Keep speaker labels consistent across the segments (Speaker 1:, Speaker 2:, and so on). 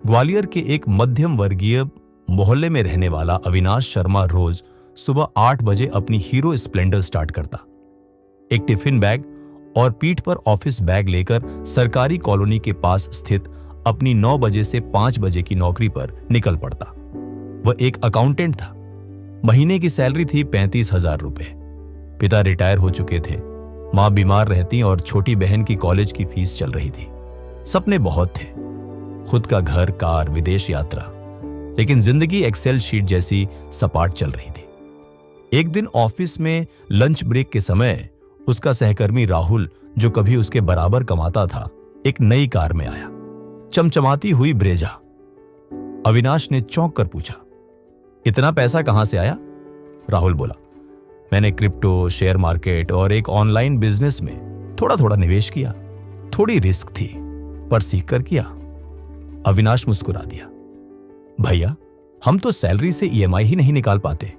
Speaker 1: ग्वालियर के एक मध्यम वर्गीय मोहल्ले में रहने वाला अविनाश शर्मा रोज सुबह 8 बजे अपनी हीरो स्प्लेंडर स्टार्ट करता। एक टिफिन बैग और पीठ पर ऑफिस बैग लेकर सरकारी कॉलोनी के पास स्थित अपनी 9 बजे से 5 बजे की नौकरी पर निकल पड़ता। वह एक अकाउंटेंट था। महीने की सैलरी थी 35,000 रुपए। पिता रिटायर हो चुके थे, मां बीमार रहती और छोटी बहन की कॉलेज की फीस चल रही थी। सपने बहुत थे, खुद का घर, कार, विदेश यात्रा, लेकिन जिंदगी एक्सेल शीट जैसी सपाट चल रही थी। एक दिन ऑफिस में लंच ब्रेक के समय उसका सहकर्मी राहुल, जो कभी उसके बराबर कमाता था, एक नई कार में आया, चमचमाती हुई ब्रेजा। अविनाश ने चौंक कर पूछा, इतना पैसा कहां से आया? राहुल बोला, मैंने क्रिप्टो, शेयर मार्केट और एक ऑनलाइन बिजनेस में थोड़ा थोड़ा निवेश किया। थोड़ी रिस्क थी, पर सीख कर किया। अविनाश मुस्कुरा दिया, भैया हम तो सैलरी से ईएमआई ही नहीं निकाल पाते,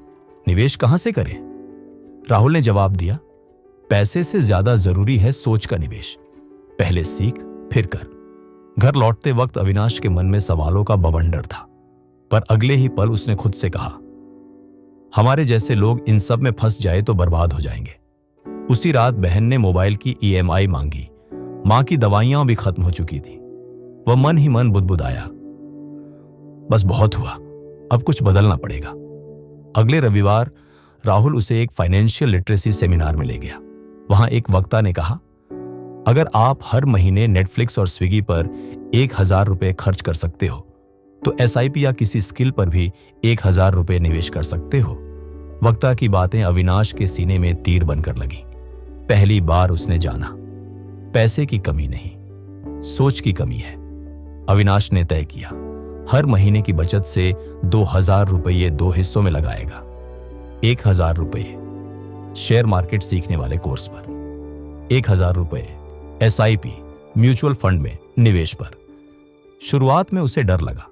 Speaker 1: निवेश कहां से करें? राहुल ने जवाब दिया, पैसे से ज्यादा जरूरी है सोच का निवेश। पहले सीख फिर कर। घर लौटते वक्त अविनाश के मन में सवालों का बवंडर था, पर अगले ही पल उसने खुद से कहा, हमारे जैसे लोग इन सब में फंस जाए तो बर्बाद हो जाएंगे। उसी रात बहन ने मोबाइल की ईएमआई मांगी। मां की दवाइयां भी खत्म हो चुकी थी। वह मन ही मन बुदबुदाया, बस बहुत हुआ, अब कुछ बदलना पड़ेगा। अगले रविवार राहुल उसे एक फाइनेंशियल लिटरेसी सेमिनार में ले गया। वहां एक वक्ता ने कहा, अगर आप हर महीने नेटफ्लिक्स और स्विगी पर 1,000 रुपए खर्च कर सकते हो तो एसआईपी या किसी स्किल पर भी 1,000 रुपए निवेश कर सकते हो। वक्ता की बातें अविनाश के सीने में तीर बनकर लगी। पहली बार उसने जाना, पैसे की कमी नहीं, सोच की कमी है। अविनाश ने तय किया, हर महीने की बचत से 2,000 रुपये 2 हिस्सों में लगाएगा। 1,000 रुपये शेयर मार्केट सीखने वाले कोर्स पर, 1,000 रुपये एसआईपी म्यूचुअल फंड में निवेश पर। शुरुआत में उसे डर लगा,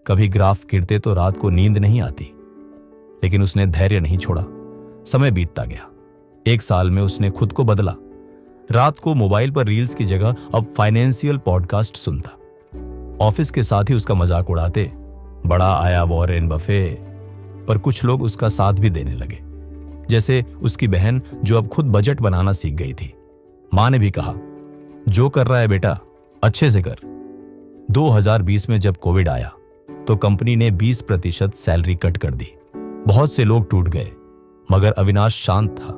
Speaker 1: कभी ग्राफ गिरते तो रात को नींद नहीं आती, लेकिन उसने धैर्य नहीं छोड़ा। समय बीतता गया। 1 साल में उसने खुद को बदला। रात को मोबाइल पर रील्स की जगह अब फाइनेंशियल पॉडकास्ट सुनता। ऑफिस के साथ ही उसका मजाक उड़ाते, बड़ा आया वॉरेन बफे, पर कुछ लोग उसका साथ भी देने लगे, जैसे उसकी बहन जो अब खुद बजट बनाना सीख गई थी। मां ने भी कहा, जो कर रहा है बेटा अच्छे से कर। 2020 में जब कोविड आया तो कंपनी ने 20% सैलरी कट कर दी। बहुत से लोग टूट गए, मगर अविनाश शांत था।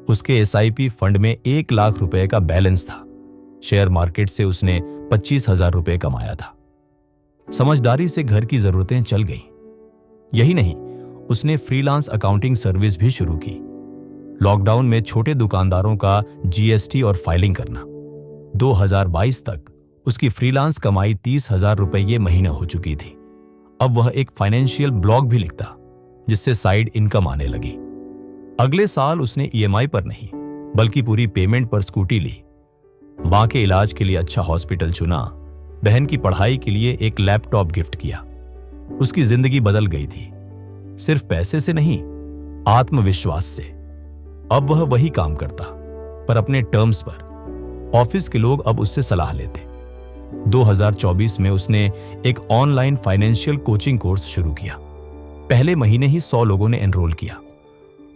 Speaker 1: उसके एसआईपी फंड में 1 लाख रुपए का बैलेंस था। शेयर मार्केट से उसने 25,000 रुपए कमाया था। समझदारी से घर की जरूरतें चल गईं। यही नहीं, उसने फ्रीलांस अकाउंटिंग सर्विस भी शुरू की। लॉकडाउन में छोटे दुकानदारों का जीएसटी और फाइलिंग करना। 2022 तक उसकी फ्रीलांस कमाई 30,000 रुपये महीना हो चुकी थी। अब वह एक फाइनेंशियल ब्लॉग भी लिखता, जिससे साइड इनकम आने लगी। अगले साल उसने ईएमआई पर नहीं, बल्कि पूरी पेमेंट पर स्कूटी ली। मां के इलाज के लिए अच्छा हॉस्पिटल चुना। बहन की पढ़ाई के लिए एक लैपटॉप गिफ्ट किया। उसकी जिंदगी बदल गई थी, सिर्फ पैसे से नहीं, आत्मविश्वास से। अब वह वही काम करता, पर अपने टर्म्स पर। ऑफिस के लोग अब उससे सलाह लेते। 2024 में उसने एक ऑनलाइन फाइनेंशियल कोचिंग कोर्स शुरू किया। पहले महीने ही 100 लोगों ने एनरोल किया।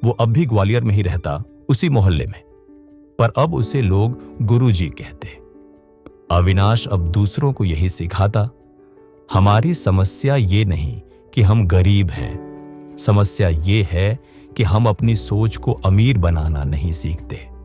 Speaker 1: वो अब भी ग्वालियर में ही रहता, उसी मोहल्ले में, पर अब उसे लोग गुरुजी कहते। अविनाश अब दूसरों को यही सिखाता, हमारी समस्या ये नहीं कि हम गरीब हैं, समस्या ये है कि हम अपनी सोच को अमीर बनाना नहीं सीखते।